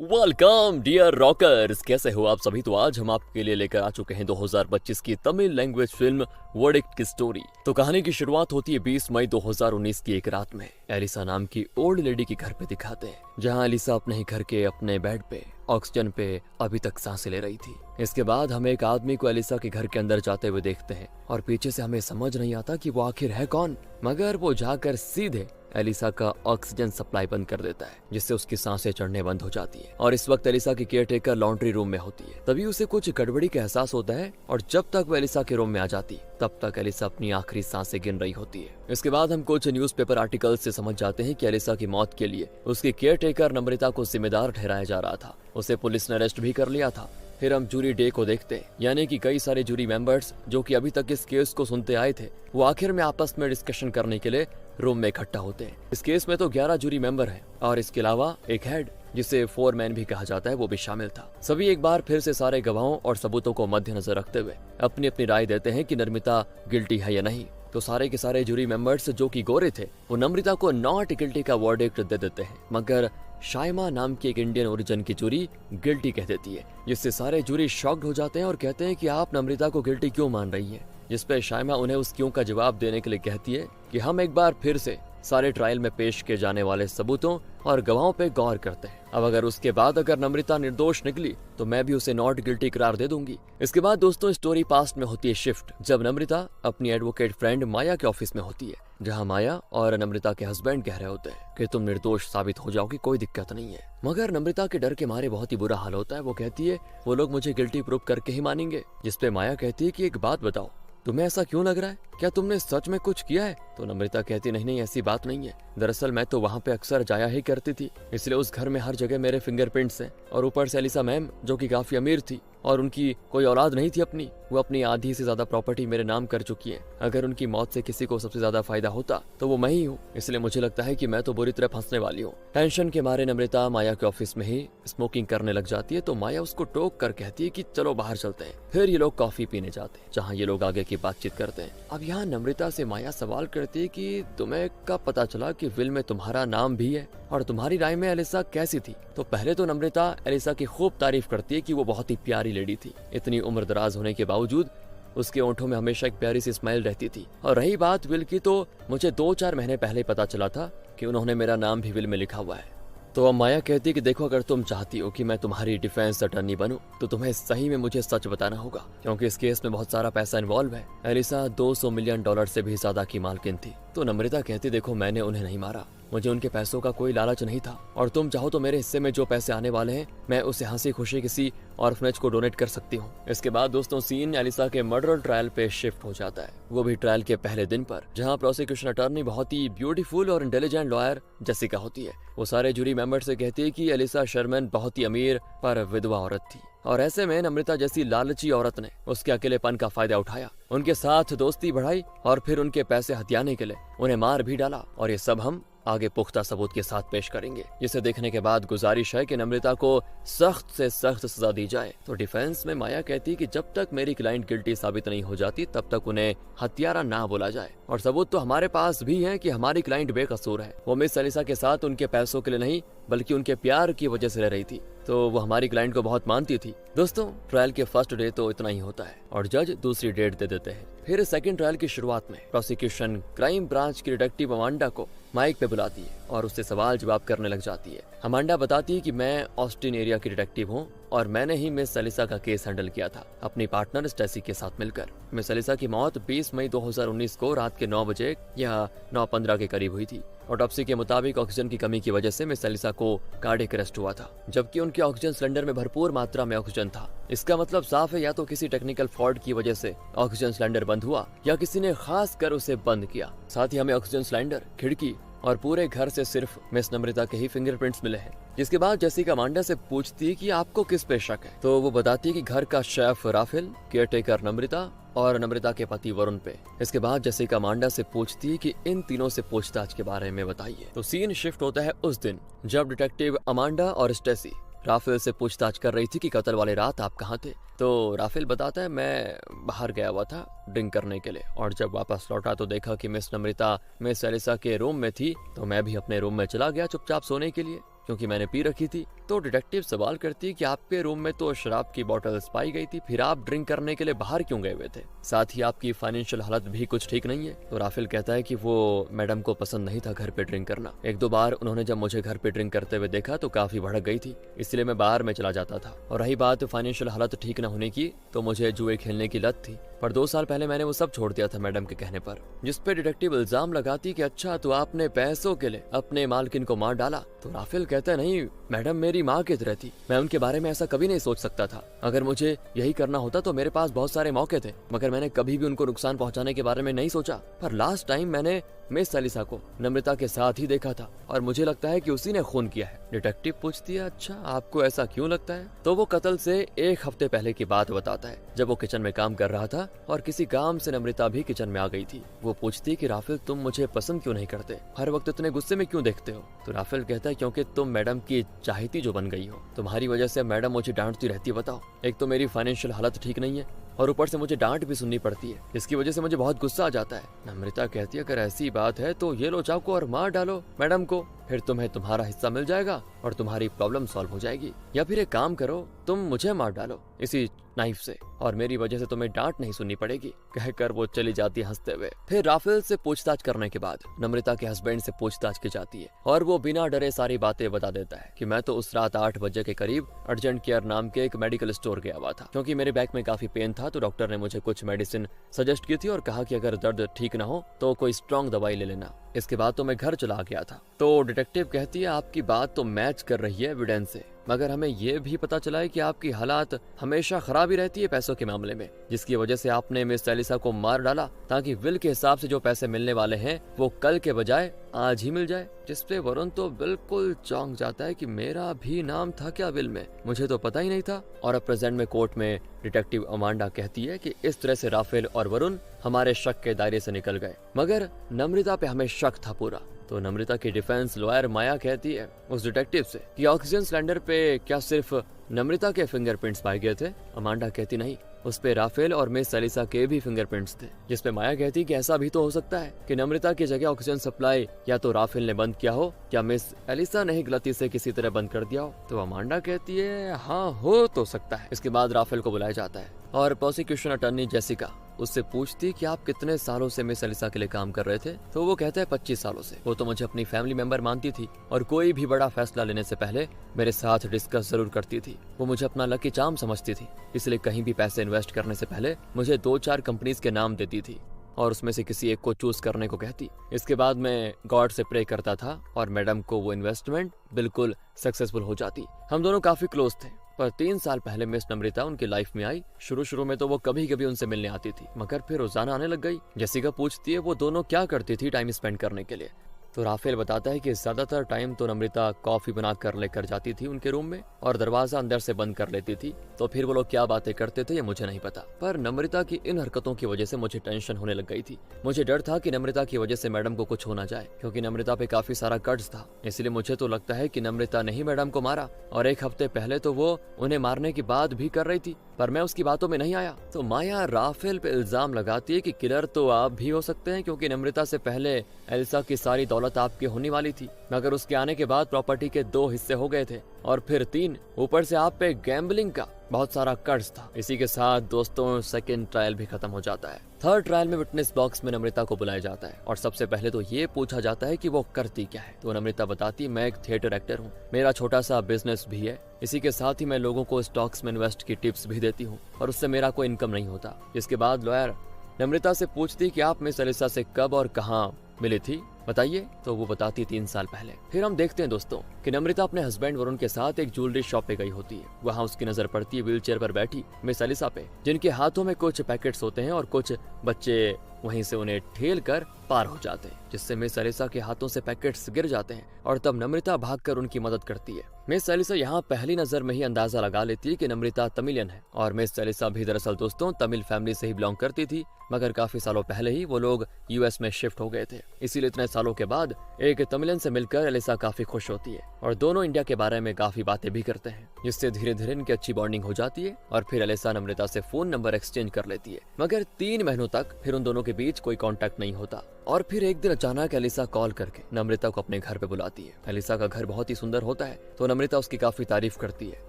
Welcome dear rockers, कैसे हो आप सभी। तो आज हम आपके लिए लेकर आ चुके हैं 2025 की तमिल लैंग्वेज फिल्म वर्डिक्ट की स्टोरी। तो कहानी की शुरुआत होती है 20 मई 2019 की एक रात में। एलिसा नाम की ओल्ड लेडी के घर पे दिखाते हैं, जहां एलिसा अपने ही घर के अपने बेड पे ऑक्सीजन पे अभी तक सांसें ले रही थी। इसके बाद हम एक आदमी को एलिसा के घर के अंदर जाते हुए देखते हैं और पीछे से हमें समझ नहीं आता कि वो आखिर है कौन, मगर वो जाकर सीधे एलिसा का ऑक्सीजन सप्लाई बंद कर देता है, जिससे उसकी सांसें चढ़ने बंद हो जाती है। और इस वक्त एलिसा की केयरटेकर लॉन्ड्री रूम में होती है। तभी उसे कुछ गड़बड़ी का एहसास होता है और जब तक वो एलिसा के रूम में आ जाती तब तक एलिसा अपनी आखिरी सांसें गिन रही होती है। इसके बाद हम कुछ न्यूज़पेपर आर्टिकल से समझ जाते हैं कि एलिसा की मौत के लिए उसकी केयरटेकर नम्रता को जिम्मेदार ठहराया जा रहा था। उसे पुलिस ने अरेस्ट भी कर लिया था। फिर हम जूरी डे को देखते हैं, यानी कि कई सारे जूरी मेंबर्स जो कि अभी तक इस केस को सुनते आए थे, वो आखिर में आपस में डिस्कशन करने के लिए रूम में इकट्ठा होते हैं। इस केस में तो 11 जूरी मेंबर हैं और इसके अलावा एक हेड, जिसे फोरमैन भी कहा जाता है, वो भी शामिल था। सभी एक बार फिर से सारे गवाहों और सबूतों को मद्देनजर रखते हुए अपनी अपनी राय देते हैं कि नम्रता गिल्टी है या नहीं। तो सारे के सारे जूरी मेंबर्स जो कि गोरे थे, वो नम्रता को नॉट गिल्टी का वर्डिक्ट दे देते हैं, मगर शाइमा नाम की एक इंडियन ओरिजिन की जूरी गिल्टी कह देती है, जिससे सारे जूरी शॉक्ड हो जाते हैं और कहते हैं कि आप नम्रता को गिल्टी क्यों मान रही हैं। जिस पे शाइमा उन्हें उस क्यों का जवाब देने के लिए कहती है कि हम एक बार फिर से सारे ट्रायल में पेश किए जाने वाले सबूतों और गवाहों पे गौर करते हैं। अब अगर उसके बाद अगर नम्रता निर्दोष निकली तो मैं भी उसे नॉट गिल्टी करार दे दूंगी। इसके बाद दोस्तों स्टोरी पास्ट में होती है शिफ्ट, जब नम्रता अपनी एडवोकेट फ्रेंड माया के ऑफिस में होती है, जहां माया और नम्रता के हस्बैंड कह रहे होते हैं कि तुम निर्दोष साबित हो जाओगी, कोई दिक्कत नहीं है। मगर नम्रता के डर के मारे बहुत ही बुरा हाल होता है। वो कहती है वो लोग मुझे गिल्टी प्रूव करके ही मानेंगे। जिसपे माया कहती है कि एक बात बताओ, तुम्हें ऐसा क्यों लग रहा है, क्या तुमने सच में कुछ किया है? तो नम्रता कहती नहीं ऐसी बात नहीं है, दरअसल मैं तो वहाँ पे अक्सर जाया ही करती थी, इसलिए उस घर में हर जगह मेरे फिंगरप्रिंट्स हैं। और ऊपर से एलिसा मैम जो कि काफी अमीर थी और उनकी कोई औलाद नहीं थी अपनी, वो अपनी आधी से ज्यादा प्रॉपर्टी मेरे नाम कर चुकी है। अगर उनकी मौत से किसी को सबसे ज्यादा फायदा होता तो वो मैं ही हूँ, इसलिए मुझे लगता है कि मैं तो बुरी तरह फंसने वाली हूँ। टेंशन के मारे नम्रता माया के ऑफिस में ही स्मोकिंग करने लग जाती है, तो माया उसको टोक कर कहती है कि चलो बाहर चलते हैं। फिर ये लोग कॉफी पीने जाते हैं, जहाँ ये लोग आगे की बातचीत करते हैं। अब यहाँ नम्रता से माया सवाल करती है कि तुम्हें कब पता चला कि विल में तुम्हारा नाम भी है, और तुम्हारी राय में एलिसा कैसी थी? तो पहले तो नम्रता एलिसा की खूब तारीफ करती है कि वो बहुत ही प्यारी लेडी थी। इतनी उम्र दराज होने के बावजूद उसके ओंठों में हमेशा एक प्यारी सी स्माइल रहती थी। और रही बात विल की, तो मुझे 2-4 महीने पहले पता चला था कि उन्होंने मेरा नाम भी विल में लिखा हुआ है। तो अब माया कहती है कि देखो, अगर तुम चाहती हो कि मैं तुम्हारी डिफेंस अटर्नी बनूं, तो तुम्हें सही में मुझे सच बताना होगा, क्योंकि इस केस में बहुत सारा पैसा इन्वॉल्व है। एलिसा $200 मिलियन से भी ज्यादा की मालकिन थी। तो नम्रता कहती देखो, मैंने उन्हें नहीं मारा, मुझे उनके पैसों का कोई लालच नहीं था, और तुम चाहो तो मेरे हिस्से में जो पैसे आने वाले हैं मैं उसे हंसी खुशी किसी ऑर्फनेज को डोनेट कर सकती हूँ। इसके बाद दोस्तों सीन एलिसा के मर्डर ट्रायल पे शिफ्ट हो जाता है, वो भी ट्रायल के पहले दिन पर, जहाँ प्रोसिक्यूशन अटॉर्नी बहुत ही ब्यूटीफुल और इंटेलिजेंट लॉयर जेसिका होती है। वो सारे जूरी मेंबर से कहती है कि एलिसा शर्मन बहुत ही अमीर पर विधवा औरत थी, और ऐसे में नम्रता जैसी लालची औरत ने उसके अकेलेपन का फायदा उठाया, उनके साथ दोस्ती बढ़ाई और फिर उनके पैसे हथियाने के लिए उन्हें मार भी डाला। और ये सब हम आगे पुख्ता सबूत के साथ पेश करेंगे, जिसे देखने के बाद गुजारिश है कि नम्रता को सख्त से सख्त सजा दी जाए। तो डिफेंस में माया कहती कि जब तक मेरी क्लाइंट गिल्टी साबित नहीं हो जाती तब तक उन्हें हत्यारा ना बोला जाए, और सबूत तो हमारे पास भी है कि हमारी क्लाइंट बेकसूर है। वो मिस एलिसा के साथ उनके पैसों के लिए नहीं बल्कि उनके प्यार की वजह से रह रही थी, तो वो हमारी क्लाइंट को बहुत मानती थी। दोस्तों ट्रायल के फर्स्ट डे तो इतना ही होता है और जज दूसरी डेट दे देते हैं। फिर सेकंड ट्रायल की शुरुआत में प्रोसिक्यूशन क्राइम ब्रांच की डिटेक्टिव अमांडा को माइक पे बुलाती है और उससे सवाल जवाब करने लग जाती है। अमांडा बताती है कि मैं ऑस्टिन एरिया की डिटेक्टिव हूँ और मैंने ही मिस एलिसा का केस हैंडल किया था अपनी पार्टनर स्टेसी के साथ मिलकर। मिस एलिसा की मौत 20 मई 2019 को रात के 9 बजे या 9:15 के करीब हुई थी। ऑटोप्सी के मुताबिक ऑक्सीजन की कमी की वजह से मिस एलिसा को कार्डियक अरेस्ट हुआ था, जबकि उनके ऑक्सीजन सिलेंडर में भरपूर मात्रा में ऑक्सीजन था। इसका मतलब साफ है, या तो किसी टेक्निकल फॉल्ट की वजह से ऑक्सीजन सिलेंडर बंद हुआ या किसी ने खास कर उसे बंद किया। साथ ही हमें ऑक्सीजन सिलेंडर, खिड़की और पूरे घर से सिर्फ मिस नम्रता के ही फिंगरप्रिंट्स मिले हैं। जिसके बाद जेसिका अमांडा से पूछती है कि आपको किस पे शक है, तो वो बताती है कि घर का शेफ राफेल, केयरटेकर नम्रता और नम्रता के पति वरुण पे। इसके बाद जेसिका अमांडा से पूछती है कि इन तीनों से पूछताछ के बारे में बताइए। तो सीन शिफ्ट होता है उस दिन जब डिटेक्टिव अमांडा और स्टेसी राफेल से पूछताछ कर रही थी कि कत्ल वाली रात आप कहाँ थे। तो राफेल बताता है मैं बाहर गया हुआ था ड्रिंक करने के लिए, और जब वापस लौटा तो देखा कि मिस नम्रता मिस एलिसा के रूम में थी, तो मैं भी अपने रूम में चला गया चुपचाप सोने के लिए, क्योंकि मैंने पी रखी थी। तो डिटेक्टिव सवाल करती है कि आपके रूम में तो शराब की बोतल्स पाई गई थी, फिर आप ड्रिंक करने के लिए बाहर क्यों गए हुए थे? साथ ही आपकी फाइनेंशियल हालत भी कुछ ठीक नहीं है। तो राफेल कहता है कि वो मैडम को पसंद नहीं था घर पे ड्रिंक करना। एक दो बार उन्होंने जब मुझे घर पे ड्रिंक करते हुए देखा तो काफी भड़क गई थी, इसलिए मैं बाहर में चला जाता था। और रही बात फाइनेंशियल हालत ठीक न होने की, तो मुझे जुए खेलने की लत थी, पर 2 साल पहले मैंने वो सब छोड़ दिया था मैडम के कहने पर। जिसपे डिटेक्टिव इल्जाम लगाती कि अच्छा तो आपने पैसों के लिए अपने मालकिन को मार डाला। तो राफेल कहता है नहीं, मैडम मेरी माँ की तरह थी, मैं उनके बारे में ऐसा कभी नहीं सोच सकता था। अगर मुझे यही करना होता तो मेरे पास बहुत सारे मौके थे, मगर मैंने कभी भी उनको नुकसान पहुंचाने के बारे में नहीं सोचा। पर लास्ट टाइम मैंने मिस एलिसा को नम्रता के साथ ही देखा था और मुझे लगता है कि उसी ने खून किया है। डिटेक्टिव पूछती है अच्छा आपको ऐसा क्यों लगता है? तो वो कत्ल से 1 हफ्ते पहले की बात बताता है, जब वो किचन में काम कर रहा था और किसी काम से नम्रता भी किचन में आ गई थी। वो पूछती है कि राफेल तुम मुझे पसंद क्यों नहीं करते, हर वक्त इतने गुस्से में क्यों देखते हो? तो राफेल कहता है क्योंकि तुम मैडम की चाहती जो बन गई हो, तुम्हारी वजह से मैडम मुझे डांटती रहती है। बताओ, एक तो मेरी फाइनेंशियल हालत ठीक नहीं है और ऊपर से मुझे डांट भी सुननी पड़ती है, इसकी वजह से मुझे बहुत गुस्सा आ जाता है। नम्रता कहती है अगर ऐसी बात है तो ये लो चाकू और मार डालो मैडम को, फिर तुम्हें तुम्हारा हिस्सा मिल जाएगा और तुम्हारी प्रॉब्लम सॉल्व हो जाएगी। या फिर एक काम करो, तुम मुझे मार डालो इसी नाइफ से और मेरी वजह से तुम्हें डांट नहीं सुननी पड़ेगी। कहकर वो चली जाती है हंसते हुए। फिर राफेल से पूछताछ करने के बाद नम्रता के हस्बैंड से पूछताछ की जाती है और वो बिना डरे सारी बातें बता देता है कि मैं तो उस रात 8 बजे के करीब अर्जेंट केयर नाम के एक मेडिकल स्टोर गया हुआ था, क्योंकि मेरे बैक में काफी पेन था। तो डॉक्टर ने मुझे कुछ मेडिसिन सजेस्ट की थी और कहा कि अगर दर्द ठीक ना हो तो कोई स्ट्रॉन्ग दवाई ले लेना। इसके बाद तो मैं घर चला गया था। तो डिटेक्टिव कहती है आपकी बात तो मैच कर रही है एविडेंस से, मगर हमें ये भी पता चला है कि आपकी हालात हमेशा खराब ही रहती है पैसों के मामले में, जिसकी वजह से आपने मिस एलिसा को मार डाला ताकि विल के हिसाब से जो पैसे मिलने वाले हैं वो कल के बजाय आज ही मिल जाए। जिसपे वरुण तो बिल्कुल चौंक जाता है कि मेरा भी नाम था क्या विल में, मुझे तो पता ही नहीं था। और अब प्रेजेंट में कोर्ट में डिटेक्टिव अमांडा कहती है कि इस तरह से राफेल और वरुण हमारे शक के दायरे से निकल गए, मगर नम्रता पे हमें शक था पूरा। तो नम्रता की डिफेंस लॉयर माया कहती है उस डिटेक्टिव से कि ऑक्सीजन सिलेंडर पे क्या सिर्फ नम्रता के फिंगरप्रिंट्स पाए गए थे? अमांडा कहती नहीं, उस पे राफेल और मिस एलिसा के भी फिंगरप्रिंट्स थे। जिसपे माया कहती कि ऐसा भी तो हो सकता है कि नम्रता की जगह ऑक्सीजन सप्लाई या तो राफेल ने बंद किया हो या मिस एलिसा ने ही गलती से किसी तरह बंद कर दिया हो। तो अमांडा कहती है हाँ हो तो सकता है। इसके बाद राफेल को बुलाया जाता है और प्रोसिक्यूशन अटॉर्नी जेसिका उससे पूछती कि आप कितने सालों से मिस एलिसा के लिए काम कर रहे थे? तो वो कहता है 25 सालों से। वो तो मुझे अपनी फैमिली मेंबर मानती थी और कोई भी बड़ा फैसला लेने से पहले मेरे साथ डिस्कस जरूर करती थी। वो मुझे अपना लकी चार्म समझती थी, इसलिए कहीं भी पैसे इन्वेस्ट करने से पहले मुझे 2-4 कंपनीज के नाम देती थी और उसमें से किसी एक को चूज करने को कहती। इसके बाद मैं गॉड से प्रे करता था और मैडम को वो इन्वेस्टमेंट बिल्कुल सक्सेसफुल हो जाती। हम दोनों काफी क्लोज थे, पर 3 साल पहले मिस नम्रता उनकी लाइफ में आई। शुरू में तो वो कभी कभी उनसे मिलने आती थी, मगर फिर रोजाना आने लग गई। जेसिका पूछती है वो दोनों क्या करती थी टाइम स्पेंड करने के लिए? तो राफेल बताता है कि ज्यादातर टाइम तो नम्रता कॉफी बना कर लेकर जाती थी उनके रूम में और दरवाजा अंदर से बंद कर लेती थी। तो फिर वो लोग क्या बातें करते थे ये मुझे नहीं पता, पर नम्रता की इन हरकतों की वजह से मुझे टेंशन होने लग गई थी। मुझे डर था कि नम्रता की वजह से मैडम को कुछ हो ना जाए, क्योंकि नम्रता पे काफी सारा कर्ज था। इसलिए मुझे तो लगता है कि नम्रता ने ही मैडम को मारा और 1 हफ्ते पहले तो वो उन्हें मारने की बात भी कर रही थी, पर मैं उसकी बातों में नहीं आया। तो माया राफेल पे इल्जाम लगाती है कि किलर तो आप भी हो सकते हैं, क्योंकि नम्रता से पहले एलिसा की सारी दौलत आपकी होने वाली थी, मगर उसके आने के बाद प्रॉपर्टी के 2 हिस्से हो गए थे और फिर 3, ऊपर से आप पे गैम्बलिंग का बहुत सारा कर्ज था। इसी के साथ दोस्तों सेकंड ट्रायल भी खत्म हो जाता है। थर्ड ट्रायल में विटनेस बॉक्स में नम्रता को बुलाया जाता है और सबसे पहले तो ये पूछा जाता है कि वो करती क्या है। तो नम्रता बताती मैं एक थिएटर एक्टर हूँ, मेरा छोटा सा बिजनेस भी है, इसी के साथ ही मैं लोगों को स्टॉक्स में इन्वेस्ट की टिप्स भी देती हूँ और उससे मेरा कोई इनकम नहीं होता। इसके बाद लॉयर नम्रता से पूछती कि आप मिस एलिसा से कब और कहाँ मिली थी, बताइए। तो वो बताती 3 साल पहले। फिर हम देखते हैं दोस्तों कि नम्रता अपने हस्बैंड वरुण के साथ एक ज्वेलरी शॉप पे गई होती है। वहाँ उसकी नजर पड़ती है व्हीलचेयर पर बैठी मिस एलिसा पे, जिनके हाथों में कुछ पैकेट्स होते हैं और कुछ बच्चे वहीं से उन्हें ठेल कर पार हो जाते हैं, जिससे मिस एलिसा के हाथों से पैकेट्स गिर जाते हैं और तब नम्रता भागकर उनकी मदद करती है। मिस एलिसा यहाँ पहली नजर में ही अंदाजा लगा लेती है कि नम्रता तमिलियन है और मिस एलिसा भी दरअसल दोस्तों तमिल फैमिली से ही बिलोंग करती थी, मगर काफी सालों पहले ही वो लोग यूएस में शिफ्ट हो गए थे। इसीलिए इतने सालों के बाद एक तमिलियन से मिलकर एलिसा काफी खुश होती है और दोनों इंडिया के बारे में काफी बातें भी करते हैं, जिससे धीरे धीरे इनकी अच्छी बॉन्डिंग हो जाती है और फिर एलिसा नम्रता से फोन नंबर एक्सचेंज कर लेती है। मगर 3 महीनों तक फिर उन दोनों के बीच कोई कांटेक्ट नहीं होता और फिर एक दिन अचानक एलिसा कॉल करके नम्रता को अपने घर पे बुलाती है। एलिसा का घर बहुत ही सुंदर होता है, तो नम्रता उसकी काफी तारीफ करती है,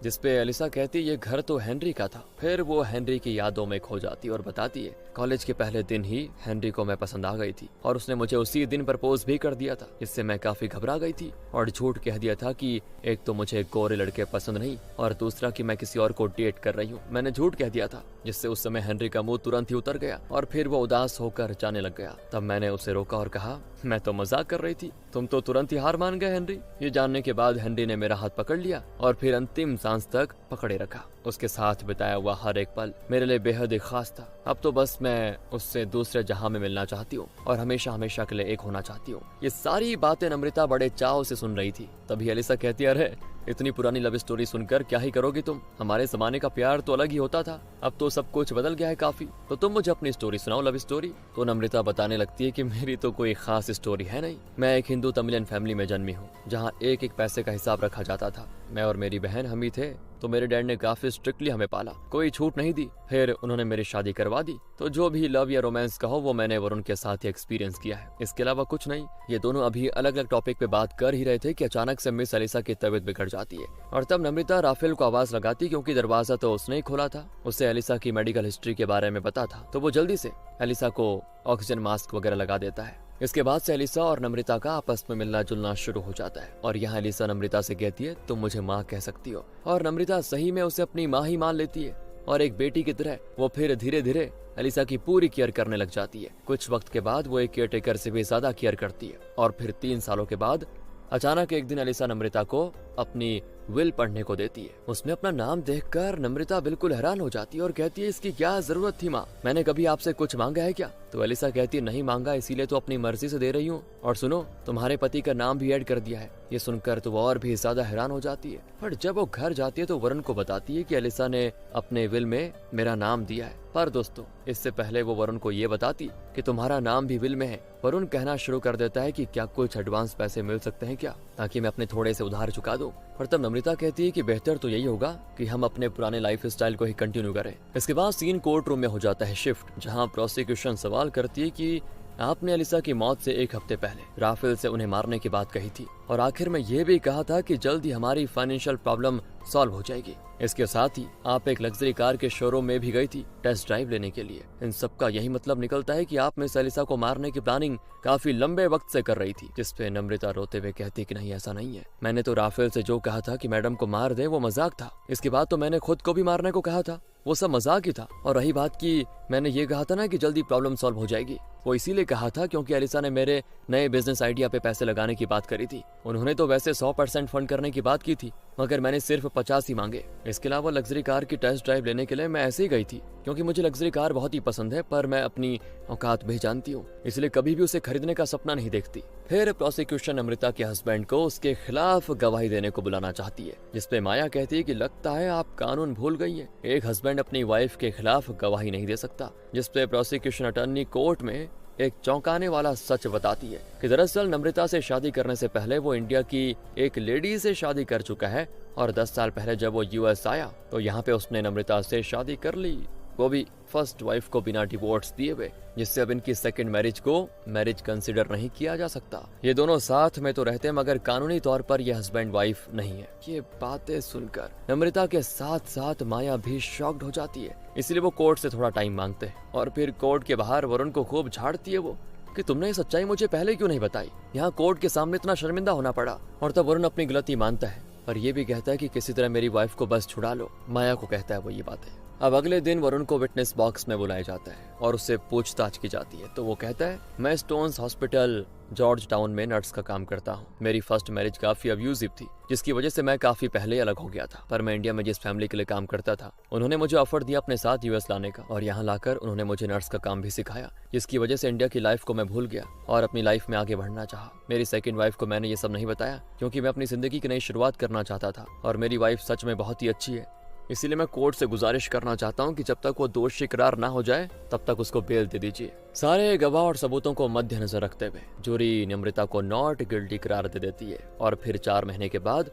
जिसपे एलिसा कहती है ये घर तो हेनरी का था। फिर वो हेनरी की यादों में खो जाती है और बताती है कॉलेज के पहले दिन ही हेनरी को मैं पसंद आ गई थी और उसने मुझे उसी दिन प्रपोज भी कर दिया था, जिससे मैं काफी घबरा गई थी और झूठ कह दिया था कि एक तो मुझे गोरे लड़के पसंद नहीं और दूसरा कि मैं किसी और को डेट कर रही हूँ। मैंने झूठ कह दिया था, जिससे उस समय हेनरी का मुंह तुरंत ही उतर गया और फिर वो उदास होकर जाने लग गया। तब मैंने उसे रोका और कहा मैं तो मजाक कर रही थी, तुम तो तुरंत ही हार मान गए हेनरी। ये जानने के बाद हेनरी ने मेरा हाथ पकड़ लिया और फिर अंतिम सांस तक पकड़े रखा। उसके साथ बिताया हुआ हर एक पल मेरे लिए बेहद ही खास था। अब तो बस मैं उससे दूसरे जहां में मिलना चाहती हूँ और हमेशा हमेशा के लिए एक होना चाहती हूँ। ये सारी बातें नम्रता बड़े चाव से सुन रही थी। तभी एलिसा कहती है अरे इतनी पुरानी लव स्टोरी सुनकर क्या ही करोगी तुम, हमारे जमाने का प्यार तो अलग ही होता था, अब तो सब कुछ बदल गया है काफी, तो तुम मुझे अपनी स्टोरी सुनाओ, लव स्टोरी। तो नम्रता बताने लगती है कि मेरी तो कोई खास स्टोरी है नहीं। मैं एक हिंदू तमिलियन फैमिली में जन्मी हूँ, जहाँ एक एक पैसे का हिसाब रखा जाता था। मैं और मेरी बहन हम ही थे, तो मेरे डैड ने काफी स्ट्रिक्टली हमें पाला, कोई छूट नहीं दी। फिर उन्होंने मेरी शादी करवा दी। तो जो भी लव या रोमांस कहो वो मैंने वरुण के साथ ही एक्सपीरियंस किया है, इसके अलावा कुछ नहीं। ये दोनों अभी अलग अलग टॉपिक पे बात कर ही रहे थे कि अचानक से मिस एलिसा की तबीयत बिगड़ जाती है और तब नम्रता राफेल को आवाज लगाती, क्योंकि दरवाजा तो उसने ही खोला था। उससे एलिसा की मेडिकल हिस्ट्री के बारे में पता था, तो वो जल्दी से एलिसा को ऑक्सीजन मास्क वगैरह लगा देता है। इसके बाद से एलिसा और नम्रता का आपस में मिलना जुलना शुरू हो जाता है और यहाँ एलिसा नम्रता से कहती है तुम मुझे माँ कह सकती हो, और नम्रता सही में उसे अपनी माँ ही मान लेती है और एक बेटी की तरह वो फिर धीरे धीरे एलिसा की पूरी केयर करने लग जाती है। कुछ वक्त के बाद वो एक केयर टेकर से भी ज्यादा केयर करती है और फिर 3 सालों के बाद अचानक एक दिन एलिसा नम्रता को अपनी विल पढ़ने को देती है। उसमें अपना नाम देखकर नम्रता बिल्कुल हैरान हो जाती है और कहती है इसकी क्या जरूरत थी माँ, मैंने कभी आपसे कुछ मांगा है क्या? तो एलिसा कहती है नहीं मांगा, इसीलिए तो अपनी मर्जी से दे रही हूँ। और सुनो तुम्हारे पति का नाम भी ऐड कर दिया है। ये सुनकर तो वो और भी ज्यादा हैरान हो जाती है। पर जब वो घर जाती है तो वरुण को बताती है कि एलिसा ने अपने विल में मेरा नाम दिया है। पर दोस्तों इससे पहले वो वरुण को ये बताती कि तुम्हारा नाम भी विल में है, वरुण कहना शुरू कर देता है कि क्या कुछ एडवांस पैसे मिल सकते हैं क्या, ताकि मैं अपने थोड़े से उधार चुका दूं। पर तब नम्रता कहती है कि बेहतर तो यही होगा कि हम अपने पुराने लाइफ स्टाइल को ही कंटिन्यू करें। इसके बाद सीन कोर्ट रूम में हो जाता है शिफ्ट, जहाँ प्रोसिक्यूशन सवाल करती है कि आपने एलिसा की मौत से 1 हफ्ते पहले राफेल से उन्हें मारने की बात कही थी और आखिर में ये भी कहा था कि जल्द ही हमारी फाइनेंशियल प्रॉब्लम सॉल्व हो जाएगी। इसके साथ ही आप एक लग्जरी कार के शोरूम में भी गई थी टेस्ट ड्राइव लेने के लिए। इन सब का यही मतलब निकलता है कि आप मिस एलिसा को मारने की प्लानिंग काफी लंबे वक्त से कर रही थी। जिसपे नम्रता रोते हुए कहती कि नहीं ऐसा नहीं है, मैंने तो राफेल से जो कहा था कि मैडम को मार दे वो मजाक था। इसके बाद तो मैंने खुद को भी मारने को कहा था, वो सब मजाक ही था। और रही बात की मैंने ये कहा था ना कि जल्दी प्रॉब्लम सॉल्व हो जाएगी, वो इसीलिए कहा था क्योंकि एलिसा ने मेरे नए बिजनेस आइडिया पे पैसे लगाने की बात करी थी। उन्होंने तो वैसे 100% फंड करने की बात की थी, मगर मैंने सिर्फ 50 ही मांगे। इसके अलावा लग्जरी कार की टेस्ट ड्राइव लेने के लिए मैं ऐसे ही गई थी क्योंकि मुझे लग्जरी कार बहुत ही पसंद है, पर मैं अपनी औकात भी जानती हूँ, इसलिए कभी भी उसे खरीदने का सपना नहीं देखती। फिर प्रोसिक्यूशन अमृता के हस्बैंड को उसके खिलाफ गवाही देने को बुलाना चाहती है, जिसपे माया कहती है कि लगता है आप कानून भूल गई हैं, एक हस्बैंड अपनी वाइफ के खिलाफ गवाही नहीं दे सकता। जिसपे प्रोसिक्यूशन अटर्नी कोर्ट में एक चौंकाने वाला सच बताती है कि दरअसल नम्रता से शादी करने से पहले वो इंडिया की एक लेडी से शादी कर चुका है और 10 साल पहले जब वो यूएस आया तो यहाँ पे उसने नम्रता से शादी कर ली, वो भी फर्स्ट वाइफ को बिना डिवोर्स दिए हुए, जिससे अब इनकी सेकंड मैरिज को मैरिज कंसिडर नहीं किया जा सकता। ये दोनों साथ में तो रहते हैं मगर कानूनी तौर पर ये हस्बैंड वाइफ नहीं है। ये बातें सुनकर नम्रता के साथ साथ माया भी शॉक्ड हो जाती है, इसलिए वो कोर्ट से थोड़ा टाइम मांगते हैं और फिर कोर्ट के बाहर वरुण को खूब झाड़ती है वो कि तुमने ये सच्चाई मुझे पहले क्यों नहीं बताई, यहाँ कोर्ट के सामने इतना शर्मिंदा होना पड़ा। और तब वरुण अपनी गलती मानता है पर यह भी कहता है कि किसी तरह मेरी वाइफ को बस छुड़ा लो। माया को कहता है वो ये बातें। अब अगले दिन वरुण को विटनेस बॉक्स में बुलाया जाता है और उससे पूछताछ की जाती है, तो वो कहता है मैं स्टोन्स हॉस्पिटल जॉर्ज टाउन में नर्स का काम करता हूँ। मेरी फर्स्ट मैरिज काफी अब्यूजिव थी, जिसकी वजह से मैं काफी पहले अलग हो गया था, पर मैं इंडिया में जिस फैमिली के लिए काम करता था उन्होंने मुझे ऑफर दिया अपने साथ यूएस लाने का और यहाँ लाकर उन्होंने मुझे नर्स का काम भी सिखाया, जिसकी वजह से इंडिया की लाइफ को मैं भूल गया और अपनी लाइफ में आगे बढ़ना चाहा। मेरी सेकंड वाइफ को मैंने ये सब नहीं बताया क्योंकि मैं अपनी जिंदगी की नई शुरुआत करना चाहता था और मेरी वाइफ सच में बहुत ही अच्छी है, इसीलिए मैं कोर्ट से गुजारिश करना चाहता हूं कि जब तक वो दोषी करार ना हो जाए तब तक उसको बेल दे दीजिए। सारे गवाह और सबूतों को मद्देनजर रखते हुए जूरी नम्रता को नॉट गिल्टी करार दे देती है और फिर 4 महीने के बाद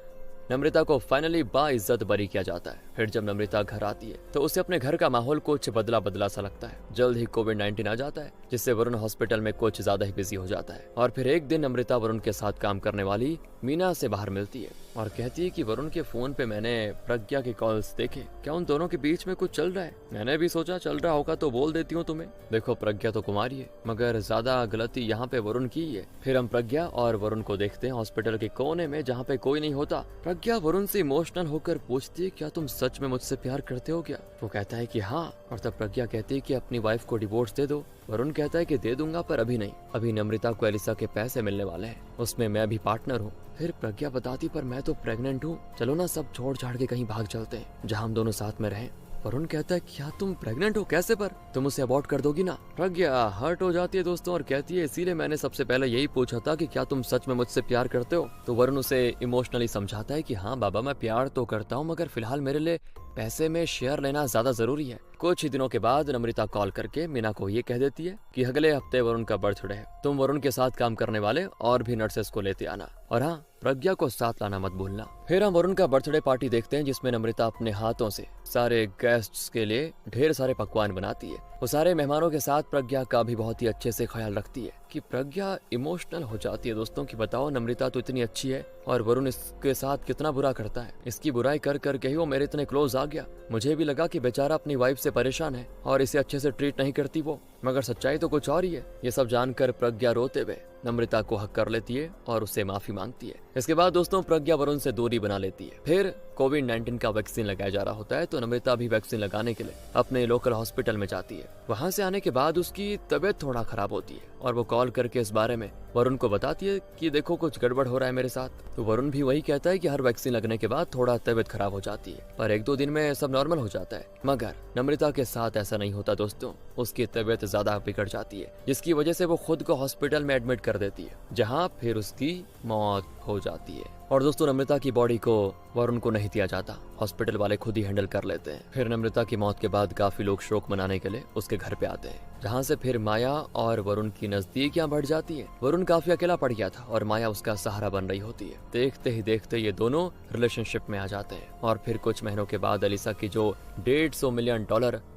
नम्रता को फाइनली बाइज्जत बरी किया जाता है। फिर जब नम्रता घर आती है तो उसे अपने घर का माहौल कुछ बदला बदला सा लगता है। जल्द ही कोविड-19 आ जाता है, जिससे वरुण हॉस्पिटल में कुछ ज्यादा ही बिजी हो जाता है और फिर एक दिन नम्रता वरुण के साथ काम करने वाली मीना से बाहर मिलती है और कहती है कि वरुण के फोन पे मैंने प्रज्ञा के कॉल्स देखे, क्या उन दोनों के बीच में कुछ चल रहा है? मैंने भी सोचा चल रहा होगा तो बोल देती हूँ तुम्हें। देखो प्रज्ञा तो कुमारी है, मगर ज्यादा गलती यहाँ पे वरुण की है। फिर हम प्रज्ञा और वरुण को देखते हैं हॉस्पिटल के कोने में जहाँ पे कोई नहीं होता। प्रज्ञा वरुण से इमोशनल होकर पूछती है, क्या तुम सच में मुझसे प्यार करते हो क्या? वो कहता है कि हाँ, और तब प्रज्ञा कहती है कि अपनी वाइफ को डिवोर्स दे दो। वरुण कहता है कि दे दूंगा पर अभी नहीं, अभी नम्रता को एलिसा के पैसे मिलने वाले हैं, उसमें मैं भी पार्टनर हूँ। फिर प्रज्ञा बताती पर मैं तो प्रेग्नेंट हूँ, चलो ना सब छोड़ छाड़ के कहीं भाग चलते हैं जहाँ हम दोनों साथ में रहें। वरुण कहता है क्या तुम प्रेग्नेंट हो? कैसे? पर तुम उसे अबॉर्ट कर दोगी ना? प्रज्ञा हर्ट हो जाती है दोस्तों और कहती है इसीलिए मैंने सबसे पहले यही पूछा था कि क्या तुम सच में मुझसे प्यार करते हो? तो वरुण उसे इमोशनली समझाता है कि हाँ बाबा मैं प्यार तो करता हूँ, मगर फिलहाल मेरे लिए पैसे में शेयर लेना ज्यादा जरूरी है। कुछ ही दिनों के बाद नम्रता कॉल करके मीना को ये कह देती है कि अगले हफ्ते वरुण का बर्थडे है, तुम वरुण के साथ काम करने वाले और भी नर्सेस को लेते आना, और हाँ प्रज्ञा को साथ लाना मत भूलना। फिर हम वरुण का बर्थडे पार्टी देखते हैं जिसमें नम्रता अपने हाथों से सारे गेस्ट्स के लिए ढेर सारे पकवान बनाती है। वो सारे मेहमानों के साथ प्रज्ञा का भी बहुत ही अच्छे से ख्याल रखती है कि प्रज्ञा इमोशनल हो जाती है दोस्तों की बताओ नम्रता तो इतनी अच्छी है और वरुण इसके साथ कितना बुरा करता है। इसकी बुराई कर करके ही वो मेरे इतने क्लोज आ गया। मुझे भी लगा कि बेचारा अपनी वाइफ से परेशान है और इसे अच्छे से ट्रीट नहीं करती वो, मगर सच्चाई तो कुछ और ही है। ये सब जानकर प्रज्ञा रोते हुए नम्रता को हक कर लेती है और उससे माफी मांगती है। इसके बाद दोस्तों प्रज्ञा वरुण से दूरी बना लेती है। फिर कोविड-19 का वैक्सीन लगाया जा रहा होता है तो नम्रता भी वैक्सीन लगाने के लिए अपने लोकल हॉस्पिटल में जाती है। वहां से आने के बाद उसकी तबीयत थोड़ा खराब होती है और वो कॉल करके इस बारे में वरुण को बताती है कि देखो कुछ गड़बड़ हो रहा है मेरे साथ। तो वरुण भी वही कहता है कि हर वैक्सीन लगने के बाद थोड़ा तबीयत खराब हो जाती है पर 1-2 दिन में सब नॉर्मल हो जाता है। मगर नम्रता के साथ ऐसा नहीं होता दोस्तों, उसकी तबीयत ज्यादा बिगड़ जाती है जिसकी वजह से वो खुद को हॉस्पिटल में एडमिट कर देती है जहाँ फिर उसकी मौत हो जाती है। और दोस्तों नम्रता की बॉडी को वरुण को नहीं दिया जाता, हॉस्पिटल वाले खुद ही हैंडल कर लेते हैं। फिर नम्रता की मौत के बाद काफी लोग शोक मनाने के लिए उसके घर पे आते हैं जहाँ से फिर माया और वरुण की नजदीकियां बढ़ जाती है। वरुण काफी अकेला पड़ गया था और माया उसका सहारा बन रही होती है। देखते ही देखते ये दोनों रिलेशनशिप में आ जाते हैं और फिर कुछ महीनों के बाद एलिसा की जो $150 मिलियन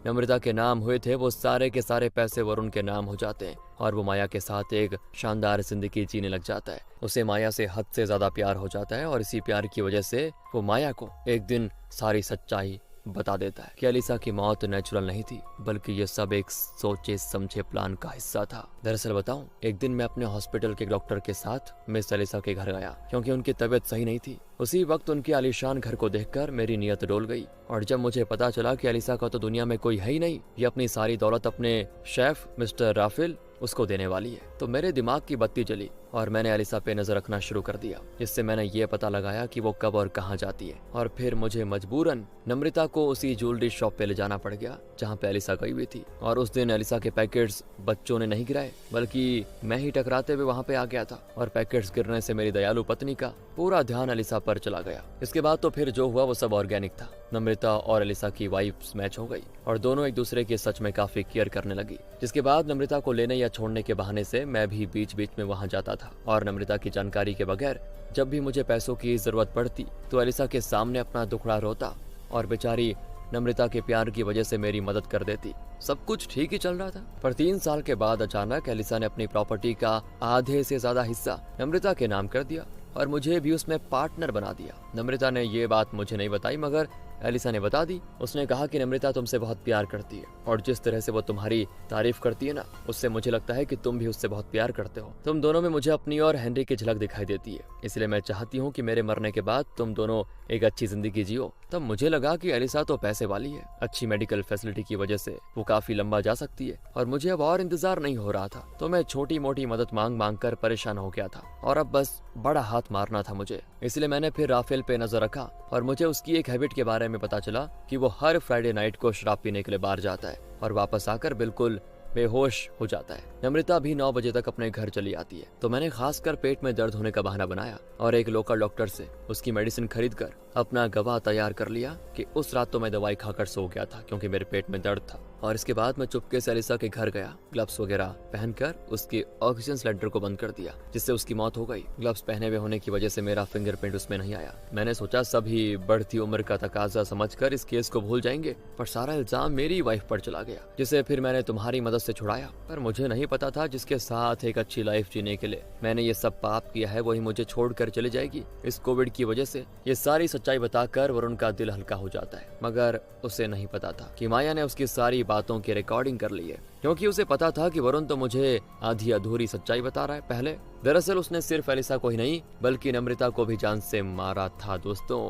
नम्रता के नाम हुए थे वो सारे के सारे पैसे वरुण के नाम हो जाते हैं और वो माया के साथ एक शानदार जिंदगी जीने लग जाता है। उसे माया से हद से ज्यादा प्यार हो जाता है और इसी प्यार की वजह से वो माया को एक दिन सारी सच्चाई बता देता है कि एलिसा की मौत नेचुरल नहीं थी बल्कि ये सब एक सोचे समझे प्लान का हिस्सा था। दरअसल बताऊं, एक दिन मैं अपने हॉस्पिटल के डॉक्टर के साथ मिस एलिसा के घर गया क्योंकि उनकी तबीयत सही नहीं थी। उसी वक्त उनके आलीशान घर को देखकर मेरी नीयत डोल गई और जब मुझे पता चला कि एलिसा का तो दुनिया में कोई है ही नहीं, ये अपनी सारी दौलत अपने शेफ मिस्टर राफेल उसको देने वाली है, तो मेरे दिमाग की बत्ती जली और मैंने एलिसा पे नजर रखना शुरू कर दिया। जिससे मैंने ये पता लगाया कि वो कब और कहाँ जाती है और फिर मुझे मजबूरन नम्रता को उसी ज्वेलरी शॉप पे ले जाना पड़ गया जहाँ पे एलिसा गई हुई थी। और उस दिन एलिसा के पैकेट्स बच्चों ने नहीं गिराए बल्कि मैं ही टकराते हुए वहाँ पे आ गया था और पैकेट्स गिरने से मेरी दयालु पत्नी का पूरा ध्यान एलिसा पर चला गया। इसके बाद तो फिर जो हुआ वो सब ऑर्गेनिक था। नम्रता और एलिसा की वाइफ्स मैच हो गई और दोनों एक दूसरे की सच में काफी केयर करने लगी। जिसके बाद नम्रता को लेने या छोड़ने के बहाने से मैं भी बीच बीच में वहाँ जाता था और नम्रता की जानकारी के बगैर जब भी मुझे पैसों की जरूरत पड़ती तो एलिसा के सामने अपना दुखड़ा रोता और बेचारी नम्रता के प्यार की वजह से मेरी मदद कर देती। सब कुछ ठीक ही चल रहा था पर 3 साल के बाद अचानक एलिसा ने अपनी प्रॉपर्टी का आधे से ज्यादा हिस्सा नम्रता के नाम कर दिया और मुझे भी उसमें पार्टनर बना दिया। नम्रता ने ये बात मुझे नहीं बताई मगर एलिसा ने बता दी। उसने कहा कि नम्रता तुमसे बहुत प्यार करती है और जिस तरह से वो तुम्हारी तारीफ करती है ना, उससे मुझे लगता है कि तुम भी उससे बहुत प्यार करते हो। तुम दोनों में मुझे अपनी और हेनरी की झलक दिखाई देती है, इसलिए मैं चाहती हूँ कि मेरे मरने के बाद तुम दोनों एक अच्छी जिंदगी जियो। तब मुझे लगा कि एलिसा तो पैसे वाली है, अच्छी मेडिकल फैसिलिटी की वजह से वो काफी लंबा जा सकती है और मुझे अब और इंतजार नहीं हो रहा था। तो मैं छोटी मोटी मदद मांग मांग कर परेशान हो गया था और अब बस बड़ा हाथ मारना था मुझे। इसलिए मैंने फिर राफेल पे नजर रखा और मुझे उसकी एक हैबिट के बारे में पता चला कि वो हर फ्राइडे नाइट को शराब पीने के लिए बाहर जाता है और वापस आकर बिल्कुल बेहोश हो जाता है। नम्रता भी 9 बजे तक अपने घर चली आती है तो मैंने खासकर पेट में दर्द होने का बहाना बनाया और एक लोकल डॉक्टर से उसकी मेडिसिन खरीद कर अपना गवाह तैयार कर लिया कि उस रात तो मैं दवाई खाकर सो गया था क्योंकि मेरे पेट में दर्द था और इसके बाद मैं चुपके से एलिसा के घर गया, ग्लव्स वगैरह पहनकर उसके ऑक्सीजन सिलेंडर को बंद कर दिया, जिससे उसकी मौत हो गई। ग्लव्स पहने हुए होने की वजह से मेरा फिंगरप्रिंट उसमें नहीं आया। मैंने सोचा सभी बढ़ती उम्र का तकाजा समझकर इस केस को भूल जाएंगे, पर सारा इल्जाम मेरी वाइफ पर चला गया, जिसे फिर मैंने तुम्हारी मदद से छुड़ाया। पर मुझे नहीं पता था जिसके साथ एक अच्छी लाइफ जीने के लिए मैंने ये सब पाप किया है, वही मुझे छोड़कर चली जाएगी इस कोविड की वजह से। ये सारी सच्चाई बताकर वरुण का दिल हल्का हो जाता है, मगर उसे नहीं पता था कि माया ने उसकी सारी बातों की रिकॉर्डिंग कर ली है, क्योंकि उसे पता था कि वरुण तो मुझे आधी अधूरी सच्चाई बता रहा है पहले। दरअसल उसने सिर्फ एलिसा को ही नहीं बल्कि नम्रता को भी जान से मारा था दोस्तों।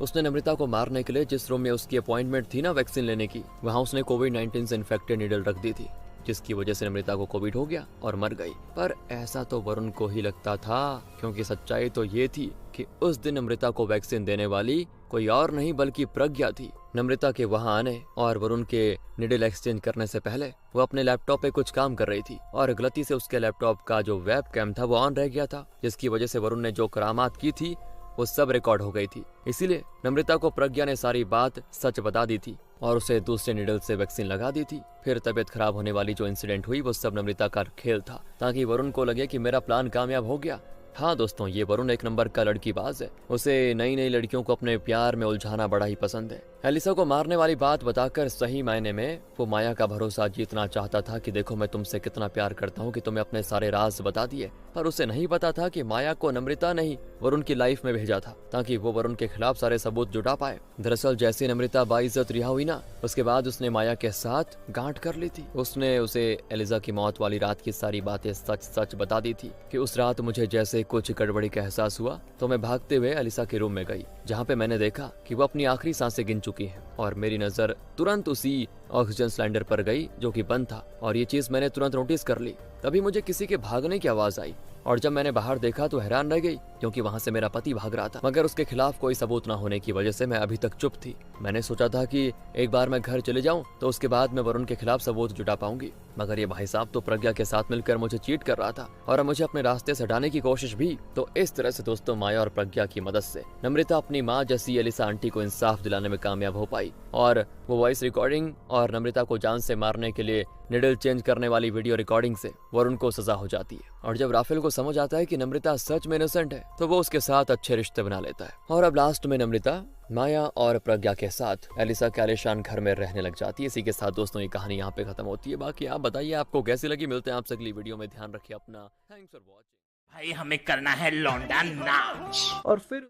उसने नम्रता को मारने के लिए जिस रूम में उसकी अपॉइंटमेंट थी ना वैक्सीन लेने की, वहाँ उसने कोविड-19 से इन्फेक्टेड नीडल रख दी थी, जिसकी वजह से नम्रता को कोविड हो गया और मर गई। पर ऐसा तो वरुण को ही लगता था, क्योंकि सच्चाई तो ये थी कि उस दिन नम्रता को वैक्सीन देने वाली कोई और नहीं बल्कि प्रज्ञा थी। नम्रता के वहां आने और वरुण के निडल एक्सचेंज करने से पहले वो अपने लैपटॉप पे कुछ काम कर रही थी और गलती से उसके लैपटॉप का जो वेब कैम था वो ऑन रह गया था, जिसकी वजह से वरुण ने जो करामात की थी वो सब रिकॉर्ड हो गई थी। इसीलिए नम्रता को प्रज्ञा ने सारी बात सच बता दी थी और उसे दूसरे निडल से वैक्सीन लगा दी थी। फिर तबीयत खराब होने वाली जो इंसिडेंट हुई वो सब नम्रता का खेल था, ताकि वरुण को लगे कि मेरा प्लान कामयाब हो गया। हाँ दोस्तों, ये वरुण एक नंबर का लड़कीबाज है। उसे नई नई लड़कियों को अपने प्यार में उलझाना बड़ा ही पसंद है। एलिसा को मारने वाली बात बताकर सही मायने में वो माया का भरोसा जीतना चाहता था कि देखो मैं तुमसे कितना प्यार करता हूँ कि तुम्हें अपने सारे राज बता दिए। पर उसे नहीं पता था कि माया को नम्रता नहीं वरुण की लाइफ में भेजा था, ताकि वो वरुण के खिलाफ सारे सबूत जुटा पाए। दरअसल जैसे नम्रता बाइज्जत रिहा हुई ना, उसके बाद उसने माया के साथ गांठ कर ली थी। उसने उसे एलिसा की मौत वाली रात की सारी बातें सच सच बता दी थी कि उस रात मुझे जैसे कुछ गड़बड़ी का एहसास हुआ तो मैं भागते हुए एलिसा के रूम में गई, जहाँ पे मैंने देखा कि वो अपनी आखिरी सांसें गिन चुकी है। और मेरी नजर तुरंत उसी ऑक्सीजन सिलेंडर पर गई जो कि बंद था, और ये चीज मैंने तुरंत नोटिस कर ली। तभी मुझे किसी के भागने की आवाज आई और जब मैंने बाहर देखा तो हैरान रह गई, क्योंकि वहाँ से मेरा पति भाग रहा था, मगर उसके खिलाफ कोई सबूत न होने की वजह से मैं अभी तक चुप थी। मैंने सोचा था कि एक बार मैं घर चले जाऊं तो उसके बाद मैं वरुण के खिलाफ सबूत जुटा पाऊंगी, मगर ये भाई साहब तो प्रज्ञा के साथ मिलकर मुझे चीट कर रहा था और मुझे अपने रास्ते से हटाने की कोशिश भी। तो इस तरह से दोस्तों माया और प्रज्ञा की मदद से नम्रता अपनी माँ जैसी एलिसा आंटी को इंसाफ दिलाने में कामयाब हो पाई, और वो वॉइस रिकॉर्डिंग और नम्रता को जान से मारने के लिए निडल चेंज करने वाली वीडियो रिकॉर्डिंग से वरुण को सजा हो जाती है। और जब राफेल को समझ आता है कि नम्रता सच में इनोसेंट है तो वो उसके साथ अच्छे रिश्ते बना लेता है। और अब लास्ट में नम्रता माया और प्रज्ञा के साथ एलिसा के आलीशान घर में रहने लग जाती है। इसी के साथ दोस्तों ये कहानी यहाँ पे खत्म होती है। बाकी आप बताइए आपको कैसी लगी। मिलते हैं आपसे अगली वीडियो में। ध्यान रखिए अपना। Thanks for watching. भाई हमें करना है लौंडा नाच। और फिर